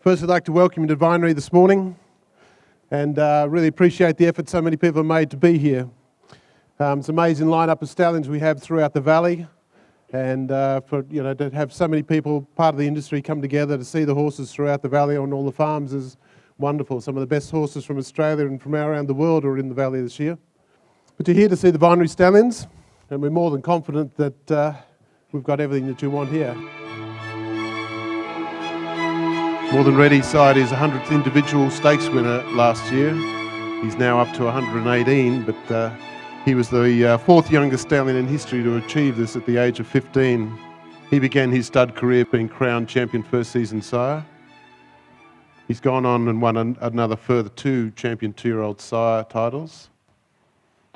First, I'd like to welcome you to Vinery this morning, and really appreciate the effort so many people have made to be here. It's an amazing lineup of stallions we have throughout the valley, and to have so many people, part of the industry, come together to see the horses throughout the valley on all the farms is wonderful. Some of the best horses from Australia and from around the world are in the valley this year. But you're here to see the Vinery stallions, and we're more than confident that we've got everything that you want here. More Than Ready's side is 100th individual stakes winner last year. He's now up to 118, but he was the fourth youngest stallion in history to achieve this at the age of 15. He began his stud career being crowned champion first season sire. He's gone on and won another further 2 champion 2-year-old sire titles.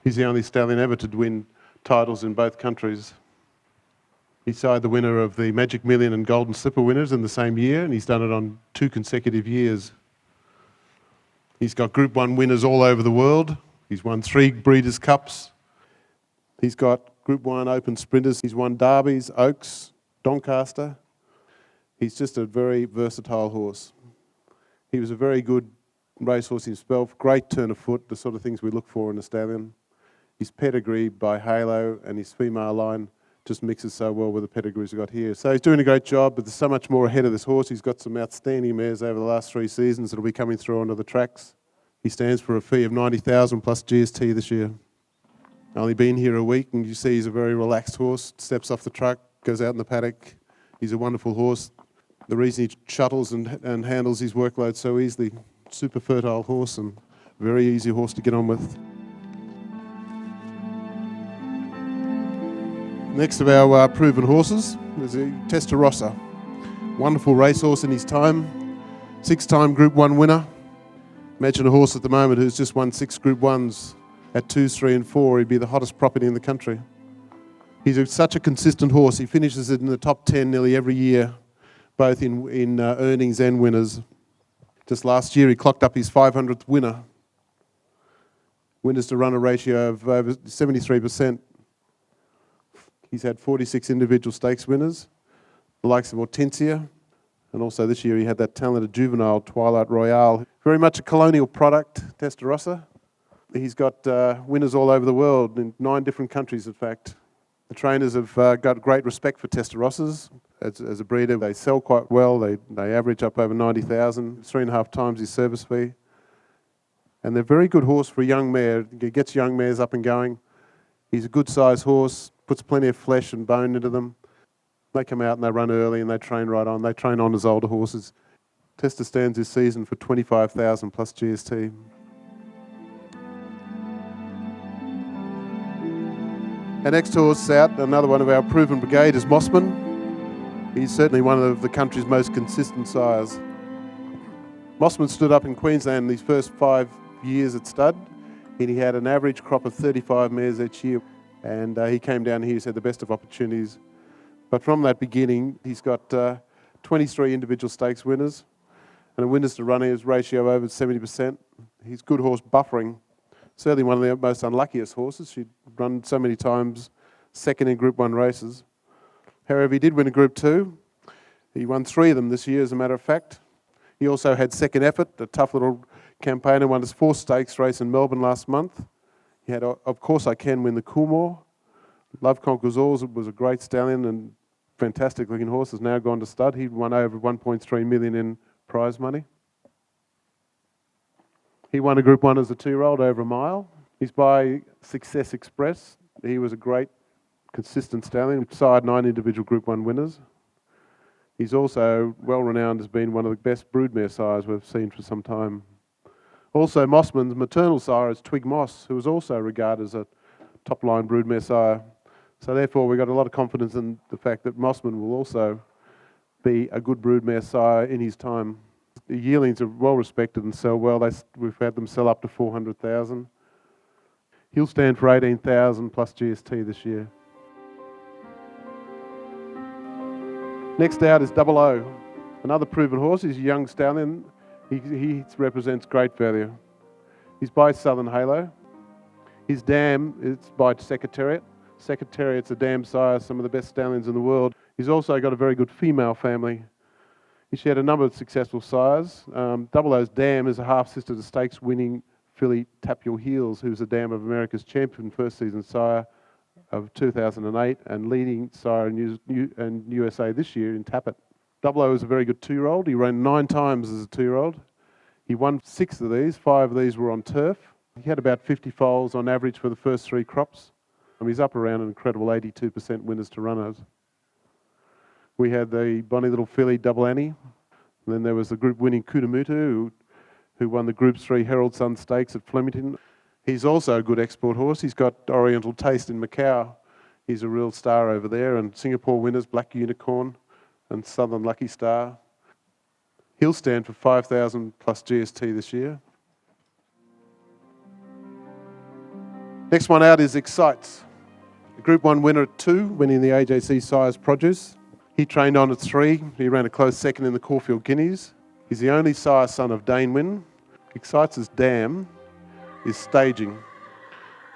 He's the only stallion ever to win titles in both countries. He's sired the winner of the Magic Million and Golden Slipper winners in the same year, and he's done it on 2 consecutive years. He's got Group 1 winners all over the world. He's won 3 Breeders' Cups. He's got Group 1 Open Sprinters. He's won Derbies, Oaks, Doncaster. He's just a very versatile horse. He was a very good racehorse himself, great turn of foot, the sort of things we look for in a stallion. His pedigree by Halo and his female line just mixes so well with the pedigrees we've got here. So he's doing a great job, but there's so much more ahead of this horse. He's got some outstanding mares over the last 3 seasons that'll be coming through onto the tracks. He stands for a fee of $90,000 plus GST this year. Only been here a week, and you see he's a very relaxed horse. Steps off the truck, goes out in the paddock. He's a wonderful horse. The reason he shuttles and handles his workload so easily, super fertile horse and very easy horse to get on with. Next of our proven horses is Testa Rossa. Wonderful racehorse in his time, 6-time Group 1 winner. Imagine a horse at the moment who's just won 6 Group 1s at 2s, 3 and 4. He'd be the hottest property in the country. He's such a consistent horse. He finishes it in the top 10 nearly every year, both in earnings and winners. Just last year he clocked up his 500th winner. Winners to runner ratio of over 73%. He's had 46 individual stakes winners, the likes of Hortensia, and also this year he had that talented juvenile Twilight Royale. Very much a colonial product, Testa Rossa. He's got winners all over the world, in 9 different countries in fact. The trainers have got great respect for Testa Rossas. As a breeder, they sell quite well. They average up over 90,000, 3.5 times his service fee. And they're a very good horse for a young mare. He gets young mares up and going. He's a good sized horse, puts plenty of flesh and bone into them. They come out and they run early and they train right on. They train on as older horses. Testa stands this season for $25,000 plus GST. Our next horse out, another one of our proven brigade, is Mossman. He's certainly one of the country's most consistent sires. Mossman stood up in Queensland in his first 5 years at stud, and he had an average crop of 35 mares each year. And he came down here, he's had the best of opportunities. But from that beginning, he's got 23 individual stakes winners and a winners to runners ratio over 70%. He's good horse buffering. Certainly one of the most unluckiest horses. She'd run so many times second in Group 1 races. However, he did win a Group 2. He won 3 of them this year, as a matter of fact. He also had second effort, a tough little campaigner, won his 4th stakes race in Melbourne last month. He had, Of Course I Can, win the Coolmore. Love Conquers All was a great stallion and fantastic looking horse, has now gone to stud. He won over 1.3 million in prize money. He won a Group 1 as a 2-year-old over a mile. He's by Success Express. He was a great, consistent stallion. Sired 9 individual Group 1 winners. He's also well renowned as being one of the best broodmare sires we've seen for some time. Also, Mossman's maternal sire is Twig Moss, who was also regarded as a top-line broodmare sire. So therefore, we've got a lot of confidence in the fact that Mossman will also be a good broodmare sire in his time. The yearlings are well respected and sell well. We've had them sell up to 400,000. He'll stand for 18,000 plus GST this year. Next out is Dubleo, another proven horse. He's a young stallion. He represents great value. He's by Southern Halo. His dam is by Secretariat. Secretariat's a dam sire, some of the best stallions in the world. He's also got a very good female family. She had a number of successful sires. Double O's dam is a half-sister to stakes-winning filly Tap Your Heels, who's the dam of America's champion first-season sire of 2008 and leading sire in USA this year in Tappet. Double O is a very good 2-year-old. He ran 9 times as a 2-year-old. He won 6 of these. 5 of these were on turf. He had about 50 foals on average for the first 3 crops. He's up around an incredible 82% winners to runners. We had the bonny little filly Double Annie. And then there was the group winning Kutamutu, who won the Group 3 Herald Sun Stakes at Flemington. He's also a good export horse. He's got Oriental Taste in Macau. He's a real star over there. And Singapore winners, Black Unicorn and Southern Lucky Star. He'll stand for 5,000 plus GST this year. Next one out is Excites. The Group 1 winner at 2, winning the AJC Sires Produce. He trained on at 3. He ran a close second in the Caulfield Guineas. He's the only sire son of Danewin. Excites' dam is Staging.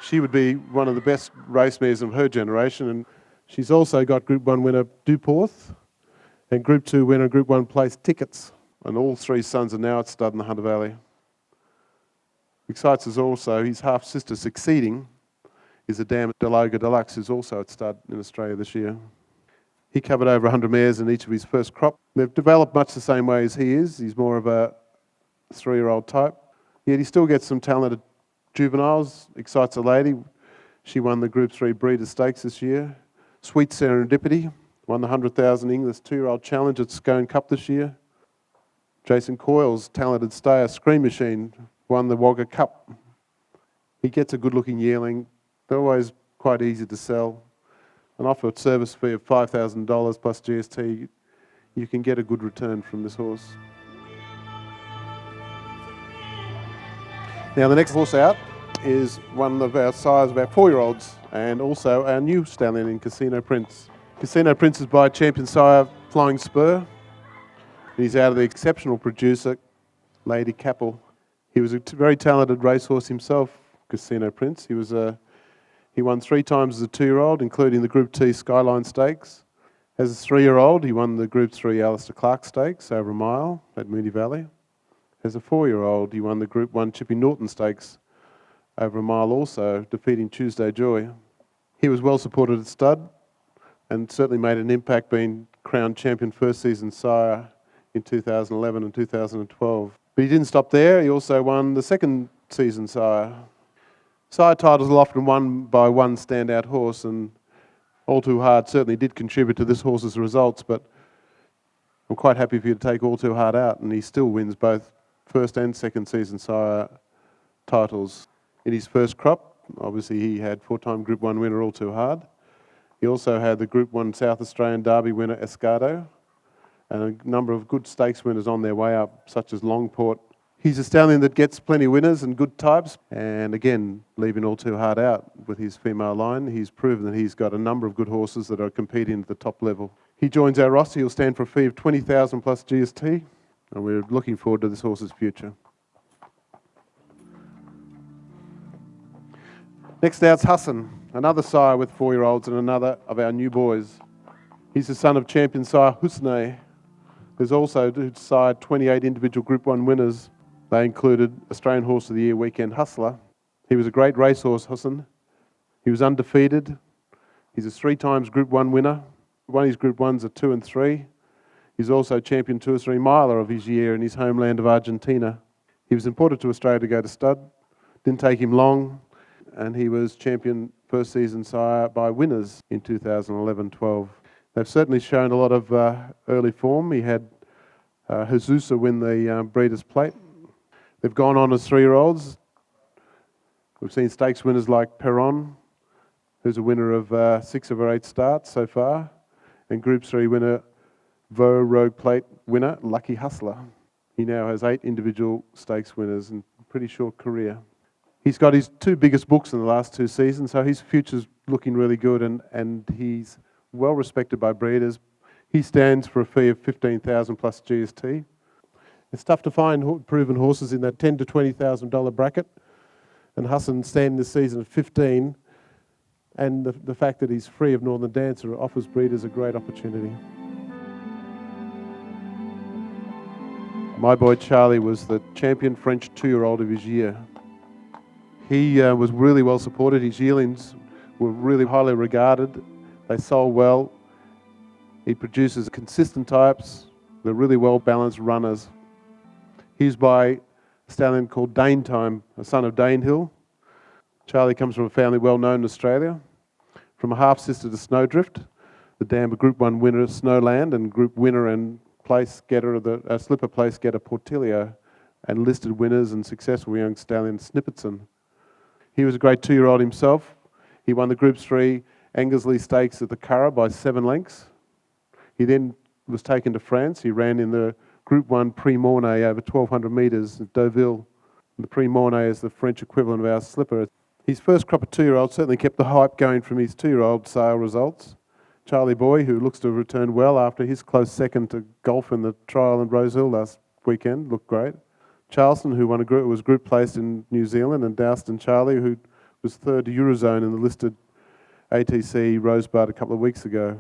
She would be one of the best race mares of her generation, and she's also got Group 1 winner Duporth and Group 2 winner Group 1 place Tickets. And all 3 sons are now at stud in the Hunter Valley. Excites is also, his half-sister Succeeding is a dam at Deloga Deluxe, who's also at stud in Australia this year. He covered over 100 mares in each of his first crop. They've developed much the same way as he is. He's more of a 3-year-old type. Yet he still gets some talented juveniles. Excites a lady. She won the Group 3 Breeders' Stakes this year. Sweet Serendipity won the 100,000 English 2-year-old challenge at Scone Cup this year. Jason Coyle's talented stayer Scream Machine won the Wagga Cup. He gets a good-looking yearling. They're always quite easy to sell. And offer a service fee of $5,000 plus GST, you can get a good return from this horse. Now the next horse out is one of our sires of our 4-year-olds and also our new stallion in Casino Prince. Casino Prince is by champion sire Flying Spur. He's out of the exceptional producer Lady Capel. He was a very talented racehorse himself, Casino Prince. He won 3 times as a 2-year-old, including the Group T Skyline Stakes. As a 3-year-old, he won the Group 3 Alistair Clark Stakes over a mile at Moonee Valley. As a 4-year-old, he won the Group 1 Chippy Norton Stakes over a mile also, defeating Tuesday Joy. He was well supported at stud and certainly made an impact being crowned champion first season sire in 2011 and 2012. But he didn't stop there. He also won the second season sire. Sire titles are often won by one standout horse, and All Too Hard certainly did contribute to this horse's results, but I'm quite happy for you to take All Too Hard out, and he still wins both first and second season sire titles. In his first crop, obviously he had 4-time Group 1 winner All Too Hard. He also had the Group 1 South Australian Derby winner Escardo, and a number of good stakes winners on their way up, such as Longport. He's a stallion that gets plenty of winners and good types, and again, leaving All Too Hard out with his female line, he's proven that he's got a number of good horses that are competing at the top level. He joins our roster. He'll stand for a fee of 20,000 plus GST, and we're looking forward to this horse's future. Next out's Husson, another sire with 4-year-olds and another of our new boys. He's the son of champion sire Husson, who's also sired 28 individual Group 1 winners. They included Australian Horse of the Year Weekend Hustler. He was a great racehorse, Husson. He was undefeated. He's a 3 times Group 1 winner. Won his Group 1s at 2 and 3. He's also champion 2 or 3 miler of his year in his homeland of Argentina. He was imported to Australia to go to stud. Didn't take him long, and he was champion first season sire by winners in 2011-12. They've certainly shown a lot of early form. He had Jesus win the Breeders' Plate. They've gone on as 3-year-olds. We've seen stakes winners like Perron, who's a winner of 6 of her 8 starts so far, and Group 3 winner, Rogue Plate winner, Lucky Hustler. He now has 8 individual stakes winners in a pretty short career. He's got his 2 biggest books in the last 2 seasons, so his future's looking really good, and he's well respected by breeders. He stands for a fee of 15,000 plus GST. It's tough to find proven horses in that $10,000 to $20,000 bracket, and Husson standing this season at 15, and the fact that he's free of Northern Dancer offers breeders a great opportunity. Myboycharlie was the champion French 2-year-old of his year. He was really well supported. His yearlings were really highly regarded. They sold well. He produces consistent types. They're really well balanced runners. He's by a stallion called Dane Time, a son of Danehill. Charlie comes from a family well known in Australia. From a half sister to Snowdrift, the Danber Group 1 winner Snowland and Group winner and place getter, slipper place getter Portillo, and listed winners and successful young stallion Snipperton. He was a great 2-year-old himself. He won the Group 3 Anglesey Stakes at the Curragh by 7 lengths. He then was taken to France. He ran in the Group 1 Prix Mornay over 1,200 metres at Deauville. The Prix Mornay is the French equivalent of our slipper. His first crop of 2-year-olds certainly kept the hype going from his 2-year-old sale results. Charlie Boy, who looks to have returned well after his close second to golf in the trial in Rosehill last weekend, looked great. Charleston, who was group placed in New Zealand, and Dowston Charlie, who was third to Eurozone in the listed ATC Rosebud a couple of weeks ago.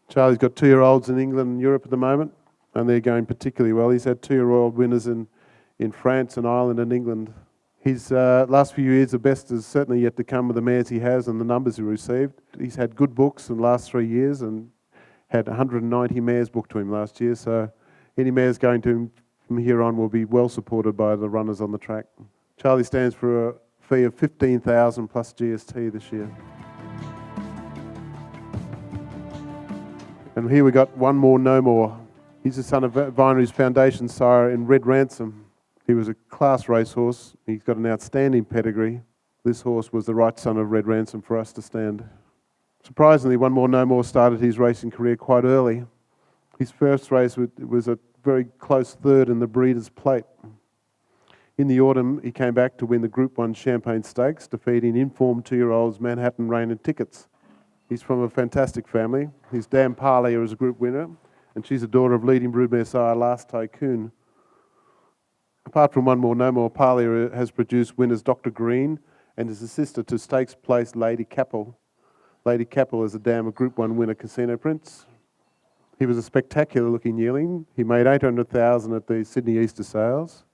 Charlie's got 2-year-olds in England and Europe at the moment, and they're going particularly well. He's had 2-year-old winners in France and Ireland and England. His last few years, the best is certainly yet to come with the mares he has and the numbers he received. He's had good books in the last 3 years and had 190 mares booked to him last year, so any mares going to him from here on will be well supported by the runners on the track. Charlie stands for a fee of $15,000 plus GST this year. And here we got Onemorenomore. He's the son of Vinery's foundation sire in Red Ransom. He was a class racehorse. He's got an outstanding pedigree. This horse was the right son of Red Ransom for us to stand. Surprisingly, Onemorenomore started his racing career quite early. His first race was a very close third in the Breeders' Plate. In the autumn, he came back to win the Group 1 Champagne Stakes, defeating informed 2-year-olds Manhattan Rain and Tickets. He's from a fantastic family. His dam Parlier is a group winner, and she's a daughter of leading broodmare sire Last Tycoon. Apart from Onemorenomore, Parlier has produced winners Dr. Green and is a sister to stakes placed Lady Capel. Lady Capel is a dam of Group 1 winner Casino Prince. He was a spectacular looking yearling. He made $800,000 at the Sydney Easter sales,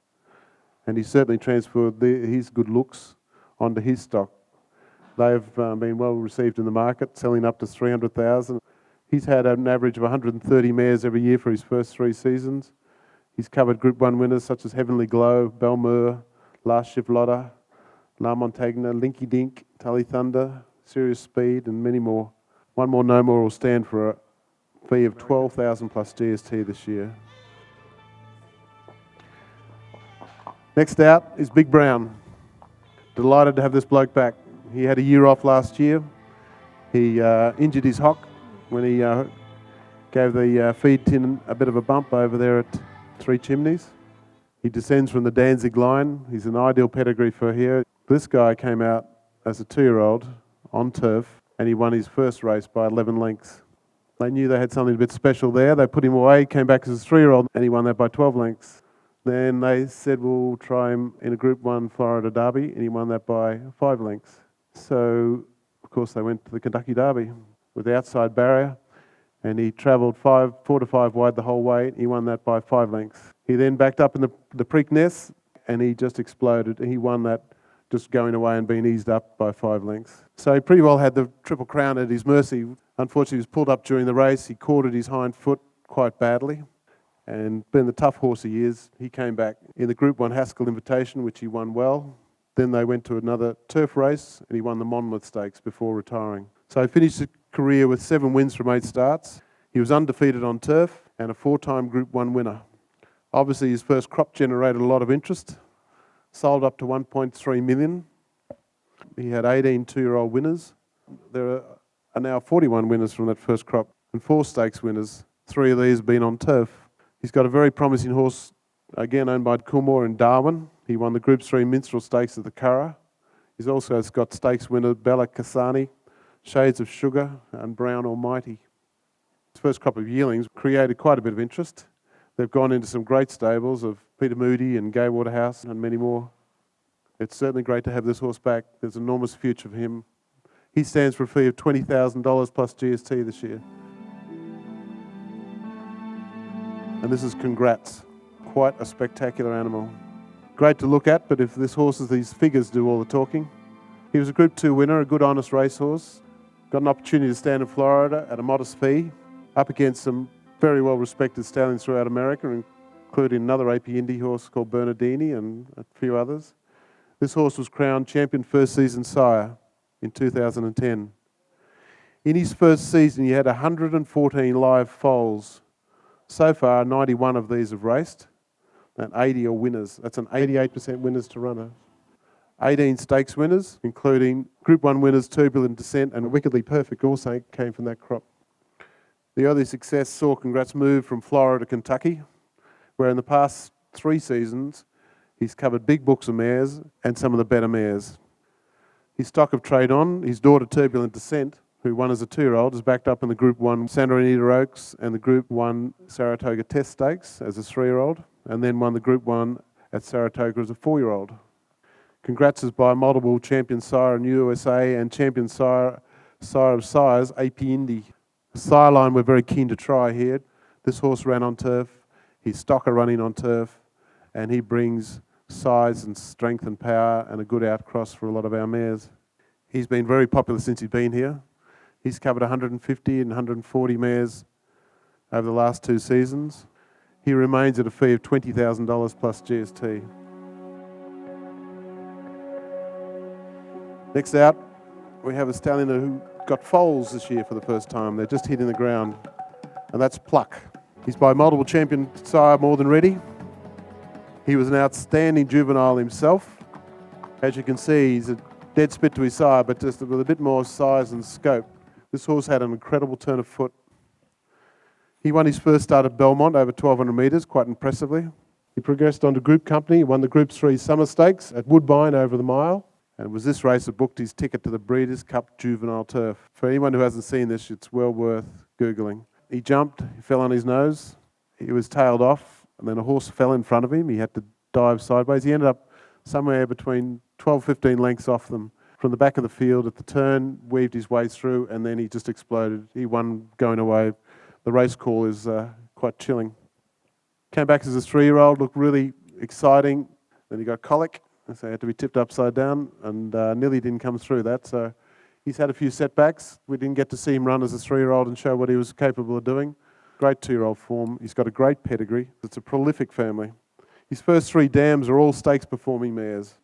and he certainly transferred his good looks onto his stock. They've been well received in the market, selling up to $300,000. He's had an average of 130 mares every year for his first 3 seasons. He's covered Group 1 winners such as Heavenly Glow, Belmur, Last Chivlotta, La Montagna, Linky Dink, Tully Thunder, Serious Speed, and many more. Onemorenomore will stand for a fee of $12,000 plus GST this year. Next out is Big Brown. Delighted to have this bloke back. He had a year off last year. He injured his hock when he gave the feed tin a bit of a bump over there at 3 Chimneys. He descends from the Danzig line. He's an ideal pedigree for here. This guy came out as a 2-year-old on turf, and he won his first race by 11 lengths. They knew they had something a bit special there. They put him away, came back as a 3-year-old, and he won that by 12 lengths. Then they said, we'll try him in a Group 1 Florida Derby, and he won that by 5 lengths. So, of course, they went to the Kentucky Derby with the outside barrier, and he travelled 4 to 5 wide the whole way. He won that by 5 lengths. He then backed up in the Preakness, and he just exploded. He won that just going away and being eased up by 5 lengths. So he pretty well had the Triple Crown at his mercy. Unfortunately, he was pulled up during the race. He caught his hind foot quite badly. And being the tough horse he is, he came back in the Group 1 Haskell Invitation, which he won well. Then they went to another turf race, and he won the Monmouth Stakes before retiring. So he finished his career with 7 wins from 8 starts. He was undefeated on turf and a 4-time Group 1 winner. Obviously, his first crop generated a lot of interest, sold up to 1.3 million. He had 18 2-year-old winners. There are now 41 winners from that first crop and 4 stakes winners. 3 of these have been on turf. He's got a very promising horse, again owned by Coolmore in Darwin. He won the Group 3 Minstrel Stakes at the Curragh. He's also got stakes winner Bella Cassani, Shades of Sugar, and Brown Almighty. His first crop of yearlings created quite a bit of interest. They've gone into some great stables of Peter Moody and Gay Waterhouse and many more. It's certainly great to have this horse back. There's an enormous future for him. He stands for a fee of $20,000 plus GST this year. And this is Congrats. quite a spectacular animal. Great to look at, but if this horse's these figures do all the talking. He was a Group 2 winner, a good honest racehorse. Got an opportunity to stand in Florida at a modest fee, up against some very well-respected stallions throughout America, including another AP Indy horse called Bernardini and a few others. This horse was crowned champion first season sire in 2010. In his first season, he had 114 live foals. So far, 91 of these have raced, and 80 are winners. That's an 88% winners to runner. 18 stakes winners, including Group 1 winners, Turbulent Descent and Wickedly Perfect, also came from that crop. The early success saw Congrats move from Florida to Kentucky, where in the past 3 seasons, he's covered big books of mares and some of the better mares. His stock of trade on, his daughter Turbulent Descent, who won as a 2-year-old, is backed up in the Group 1 Santa Anita Oaks and the Group 1 Saratoga Test Stakes as a 3-year-old, and then won the Group 1 at Saratoga as a 4-year-old. Congrats is by multiple champion sire in USA and champion sire of sires, AP Indy. Sire line we're very keen to try here. This horse ran on turf, his stock are running on turf, and he brings size and strength and power and a good outcross for a lot of our mares. He's been very popular since he's been here. He's covered 150 and 140 mares over the last 2 seasons. He remains at a fee of $20,000 plus GST. Next out, we have a stallion who got foals this year for the first time. They're just hitting the ground, and that's Pluck. He's by multiple champion sire More Than Ready. He was an outstanding juvenile himself. As you can see, he's a dead spit to his sire, but just with a bit more size and scope. This horse had an incredible turn of foot. He won his first start at Belmont over 1,200 metres, quite impressively. He progressed on to Group Company, won the Group 3 Summer Stakes at Woodbine over the mile, and it was this race that booked his ticket to the Breeders' Cup Juvenile Turf. For anyone who hasn't seen this, it's well worth Googling. He jumped, he fell on his nose, he was tailed off, and then a horse fell in front of him. He had to dive sideways. He ended up somewhere between 12, 15 lengths off them. From the back of the field at the turn, weaved his way through, and then he just exploded. He won going away. The race call is quite chilling. Came back as a 3-year-old, looked really exciting. Then he got colic, so he had to be tipped upside down, and nearly didn't come through that. So he's had a few setbacks. We didn't get to see him run as a 3-year-old and show what he was capable of doing. Great 2-year-old form. He's got a great pedigree. It's a prolific family. His first 3 dams are all stakes performing mares.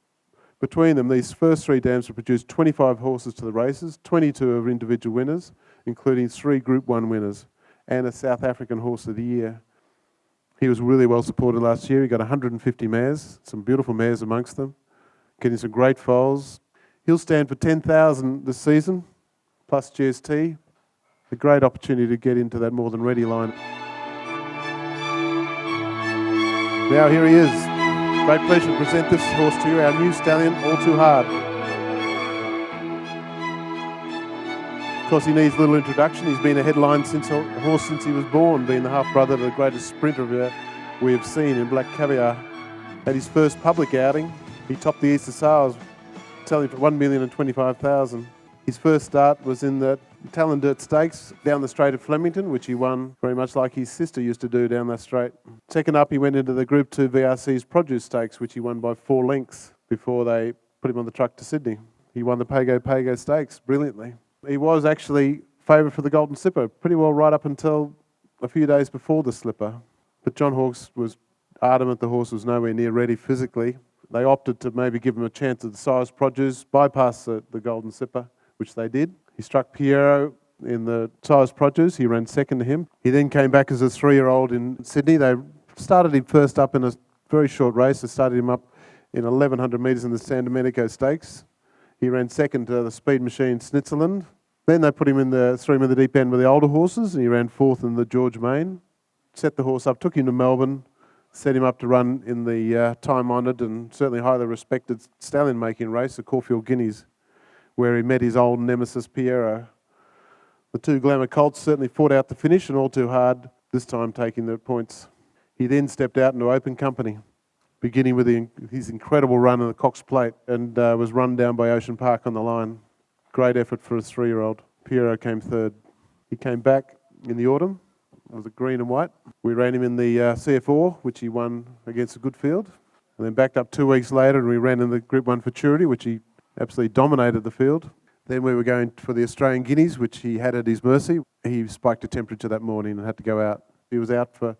Between them, these first 3 dams have produced 25 horses to the races, 22 are individual winners, including 3 Group 1 winners, and a South African Horse of the Year. He was really well supported last year. He got 150 mares, some beautiful mares amongst them, getting some great foals. He'll stand for $10,000 this season, plus GST. A great opportunity to get into that More Than Ready line. Now here he is. Great pleasure to present this horse to you, our new stallion, All Too Hard. Of course, he needs a little introduction. He's been a headline horse since he was born, being the half-brother to the greatest sprinter we have seen in Black Caviar. At his first public outing, he topped the Easter sales, selling for $1,025,000. His first start was in the Talon Dirt Stakes down the straight at Flemington, which he won very much like his sister used to do down that straight. Second up, he went into the Group 2 VRC's Produce Stakes, which he won by 4 lengths before they put him on the truck to Sydney. He won the Pago Stakes brilliantly. He was actually favourite for the Golden Slipper, pretty well right up until a few days before the Slipper. But John Hawkes was adamant the horse was nowhere near ready physically. They opted to maybe give him a chance at the size Produce, bypass the Golden Slipper, which they did. He struck Piero in the size Produce. He ran second to him. He then came back as a 3-year-old in Sydney. They started him first up in a very short race. They started him up in 1,100 metres in the San Domenico Stakes. He ran second to the speed machine Snitzerland. Then they threw him in the deep end with the older horses, and he ran 4th in the George Main. Set the horse up, took him to Melbourne, set him up to run in the time-honoured and certainly highly respected stallion-making race, the Caulfield Guineas, where he met his old nemesis Piero. The 2 Glamour Colts certainly fought out the finish, and All Too Hard, this time taking the points. He then stepped out into open company, beginning with his incredible run in the Cox Plate, and was run down by Ocean Park on the line. Great effort for a 3-year-old. Piero came 3rd. He came back in the autumn, It was a green and white. We ran him in the CF4, which he won against a good field. And then backed up 2 weeks later and we ran in the Group 1 Futurity, which he absolutely dominated the field. Then we were going for the Australian Guineas, which he had at his mercy. He spiked a temperature that morning and had to go out. He was out for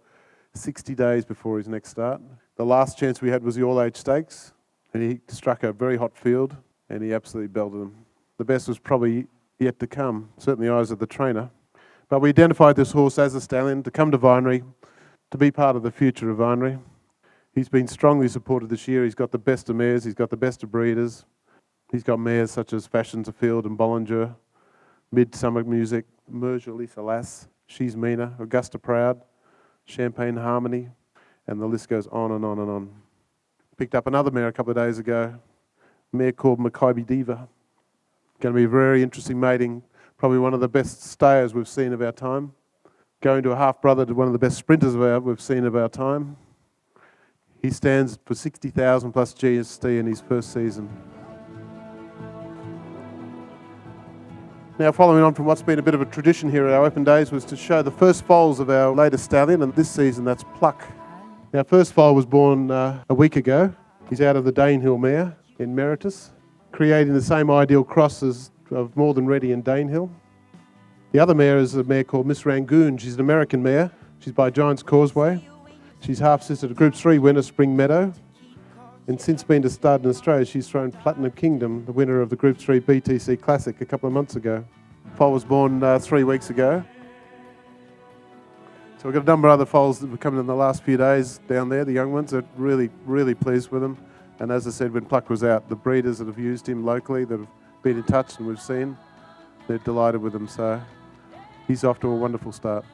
60 days before his next start. The last chance we had was the All-Age Stakes, and he struck a very hot field, and he absolutely belted them. The best was probably yet to come, certainly the eyes of the trainer. But we identified this horse as a stallion to come to Vinery, to be part of the future of Vinery. He's been strongly supported this year. He's got the best of mares, he's got the best of breeders. He's got mares such as Fashions of Field and Bollinger, Midsummer Music, Merger Lisa Lass, She's Mina, Augusta Proud, Champagne Harmony, and the list goes on and on and on. Picked up another mare a couple of days ago, a mare called Maccabi Diva. Going to be a very interesting mating, probably one of the best stayers we've seen of our time. Going to a half-brother to one of the best sprinters we've seen of our time. He stands for 60,000 plus GST in his first season. Now, following on from what's been a bit of a tradition here at our open days was to show the first foals of our latest stallion, and this season that's Pluck. Our first foal was born a week ago. He's out of the Danehill mare in Meritus, creating the same ideal crosses of More Than Ready and Danehill. The other mare is a mare called Miss Rangoon. She's an American mare. She's by Giant's Causeway. She's half-sister to Group 3 winner Spring Meadow. And since being to stud in Australia, she's thrown Platinum Kingdom, the winner of the Group 3 BTC Classic a couple of months ago. Foal was born 3 weeks ago. So we've got a number of other foals that have come in the last few days down there. The young ones are really, really pleased with them. And as I said, when Pluck was out, the breeders that have used him locally, that have been in touch and we've seen, they're delighted with him. So he's off to a wonderful start.